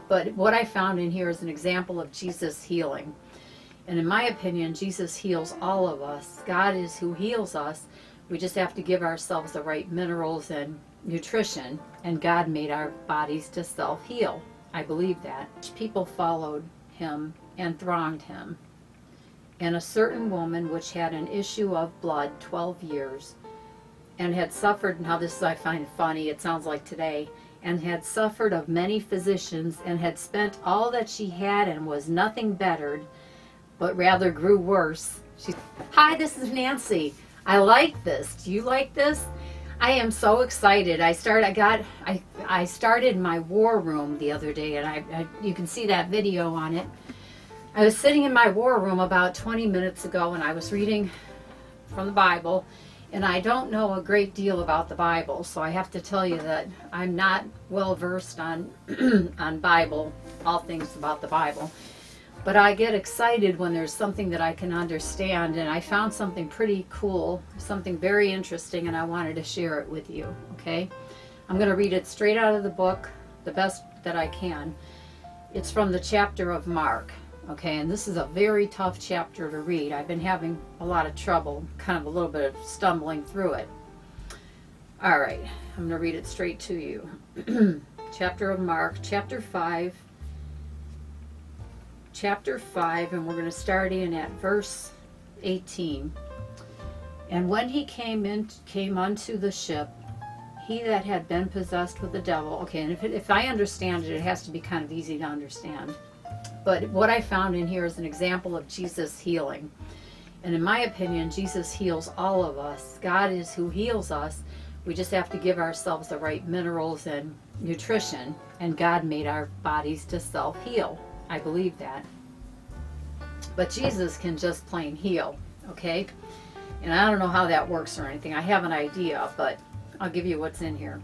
But what I found in here is an example of Jesus healing. And in my opinion, Jesus heals all of us. God is who heals us. We just have to give ourselves the right minerals and nutrition. And God made our bodies to self-heal. I believe that. People followed him and thronged him. And a certain woman which had an issue of blood 12 years, and had suffered, now this I find funny, it sounds like today, and had suffered of many physicians, and had spent all that she had, and was nothing bettered, but rather grew worse. Hi, this is Nancy. I like this. Do you like this? I am so excited. I started my war room the other day, and you can see that video on it. I was sitting in my war room about 20 minutes ago, and I was reading from the Bible, and I don't know a great deal about the Bible, so I have to tell you that I'm not well versed on on Bible, all things about the Bible. But I get excited when there's something that I can understand, and I found something pretty cool, something very interesting, and I wanted to share it with you, okay? I'm going to read it straight out of the book, the best that I can. It's from the chapter of Mark, okay? And this is a very tough chapter to read. I've been having a lot of trouble, kind of a little bit of stumbling through it. All right, I'm going to read it straight to you. Chapter of Mark, chapter 5, and we're going to start in at verse 18. And when he came unto the ship, he that had been possessed with the devil. Okay, and if I understand it, it has to be kind of easy to understand. But what I found in here is an example of Jesus healing. And in my opinion, Jesus heals all of us. God is who heals us. We just have to give ourselves the right minerals and nutrition. And God made our bodies to self-heal. I believe that. But Jesus can just plain heal, okay? And I don't know how that works or anything. I have an idea, but I'll give you what's in here.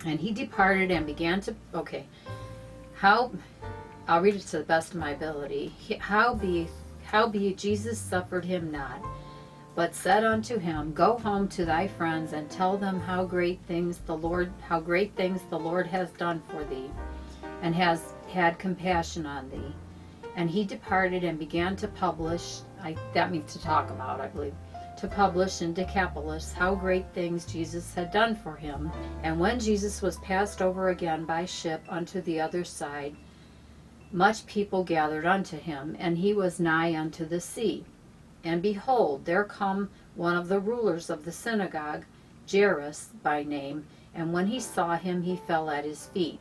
And he departed and began to, okay, I'll read it to the best of my ability. Howbeit Jesus suffered him not, but said unto him, Go home to thy friends and tell them how great things the Lord has done for thee, and has had compassion on thee. And he departed and began to publish, that means to talk about, I believe, to publish in Decapolis how great things Jesus had done for him. And when Jesus was passed over again by ship unto the other side, much people gathered unto him, and he was nigh unto the sea. And behold, there come one of the rulers of the synagogue, Jairus by name, and when he saw him, he fell at his feet,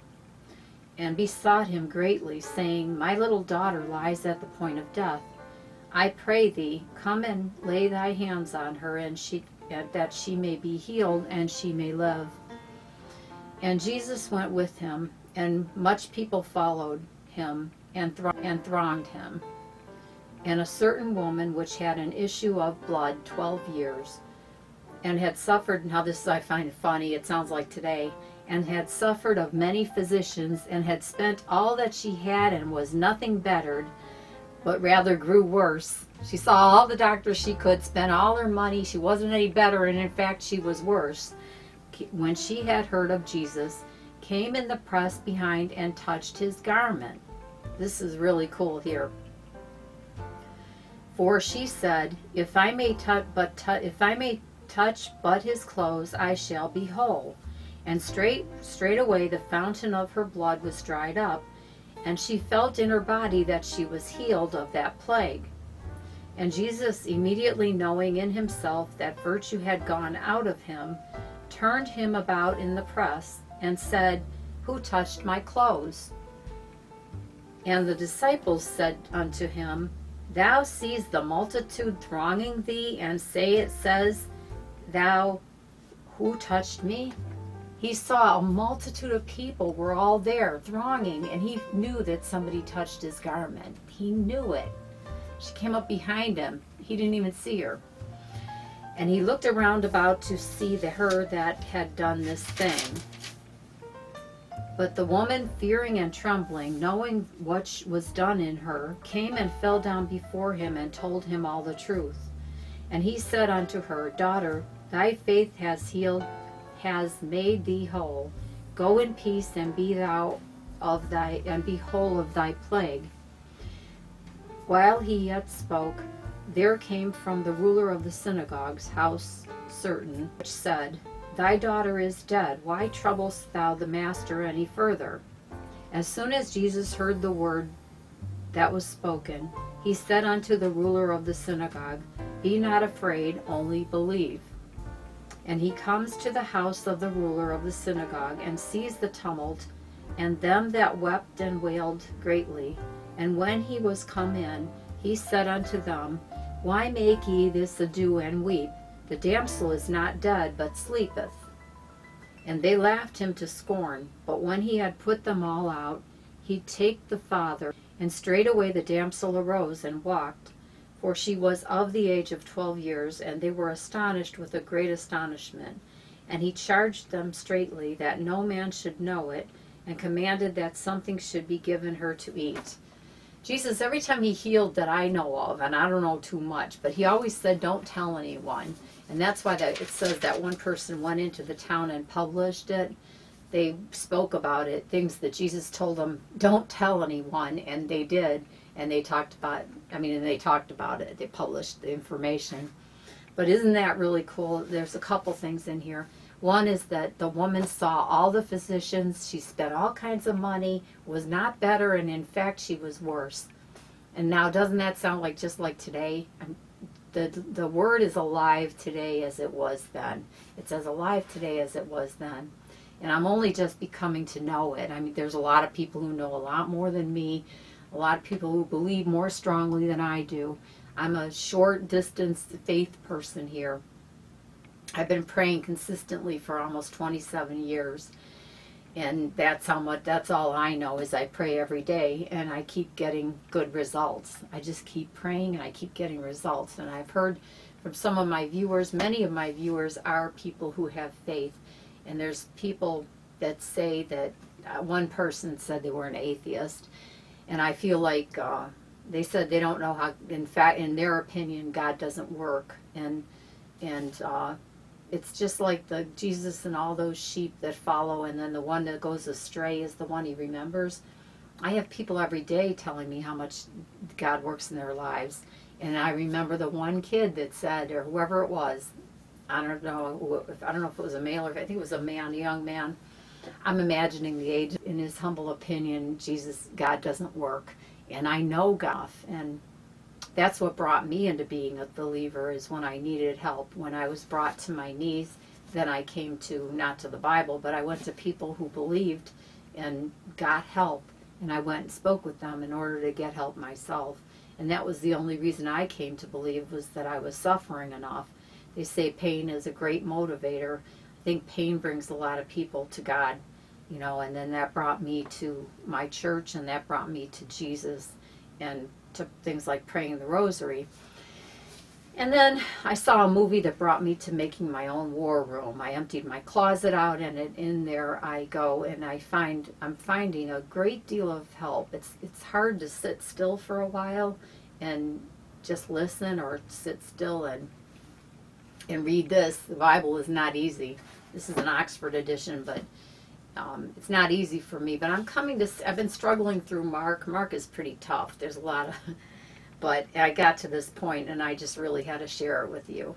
and besought him greatly, saying, My little daughter lies at the point of death. I pray thee, come and lay thy hands on her, and that she may be healed, and she may live. And Jesus went with him, and much people followed him, and thronged him. And a certain woman which had an issue of blood 12 years, and had suffered, now this I find funny, it sounds like today, and had suffered of many physicians, and had spent all that she had, and was nothing bettered, but rather grew worse. She saw all the doctors she could, spent all her money, she wasn't any better, and in fact she was worse. When she had heard of Jesus, came in the press behind and touched his garment. This is really cool here. For she said, If I may touch but his clothes, I shall be whole. And straightway the fountain of her blood was dried up, and she felt in her body that she was healed of that plague. And Jesus, immediately knowing in himself that virtue had gone out of him, turned him about in the press, and said, Who touched my clothes? And the disciples said unto him, Thou seest the multitude thronging thee, and says thou, Who touched me? He saw a multitude of people were all there thronging, and he knew that somebody touched his garment. He knew it. She came up behind him. He didn't even see her. And he looked around about to see her that had done this thing. But the woman, fearing and trembling, knowing what was done in her, came and fell down before him and told him all the truth. And he said unto her, Daughter, thy faith has made thee whole. Go in peace, and be thou and be whole of thy plague. While he yet spoke, there came from the ruler of the synagogue's house certain, which said, Thy daughter is dead. Why troublest thou the master any further? As soon as Jesus heard the word that was spoken, he said unto the ruler of the synagogue, Be not afraid, only believe. And he comes to the house of the ruler of the synagogue, and sees the tumult, and them that wept and wailed greatly. And when he was come in, he said unto them, Why make ye this ado and weep? The damsel is not dead, but sleepeth. And they laughed him to scorn. But when he had put them all out, he take the father, and straightway the damsel arose and walked, for she was of the age of 12 years, and they were astonished with a great astonishment. And he charged them straitly that no man should know it, and commanded that something should be given her to eat. Jesus, every time he healed that I know of, and I don't know too much, but he always said, don't tell anyone. And that's why it says that one person went into the town and published it. They spoke about it, things that Jesus told them, don't tell anyone, and they did. And they talked about, it. They published the information. But isn't that really cool? There's a couple things in here. One is that the woman saw all the physicians. She spent all kinds of money, was not better, and in fact, she was worse. And now, doesn't that sound like just like today? The word is alive today as it was then. It's as alive today as it was then. And I'm only just becoming to know it. I mean, there's a lot of people who know a lot more than me, a lot of people who believe more strongly than I do. I'm a short distance faith person here. I've been praying consistently for almost 27 years. And that's all I know is I pray every day, and I keep getting good results. I just keep praying and I keep getting results. And I've heard from some of my viewers, many of my viewers are people who have faith. And there's people that say that one person said they were an atheist. And I feel like they said they don't know how, in fact, in their opinion, God doesn't work. And it's just like the Jesus and all those sheep that follow, and then the one that goes astray is the one he remembers. I have people every day telling me how much God works in their lives. And I remember the one kid that said, or whoever it was, I don't know if it was a male or I think it was a man, a young man. I'm imagining the age. In his humble opinion, God doesn't work. And I know God. And that's what brought me into being a believer, is when I needed help. When I was brought to my knees, then I came to, not to the Bible, but I went to people who believed and got help. And I went and spoke with them in order to get help myself. And that was the only reason I came to believe, was that I was suffering enough. They say pain is a great motivator. I think pain brings a lot of people to God, and then that brought me to my church, and that brought me to Jesus, and to things like praying the rosary. And then I saw a movie that brought me to making my own war room. I emptied my closet out, and in there I go, and I'm finding a great deal of help. It's hard to sit still for a while and just listen, or sit still and read this. The Bible is not easy. This is an Oxford edition, but it's not easy for me. But I've been struggling through Mark. Mark is pretty tough. There's a lot of, but I got to this point, and I just really had to share it with you.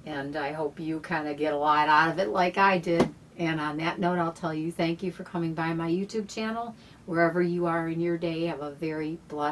And I hope you kind of get a lot out of it like I did. And on that note, I'll tell you thank you for coming by my YouTube channel. Wherever you are in your day, have a very blessed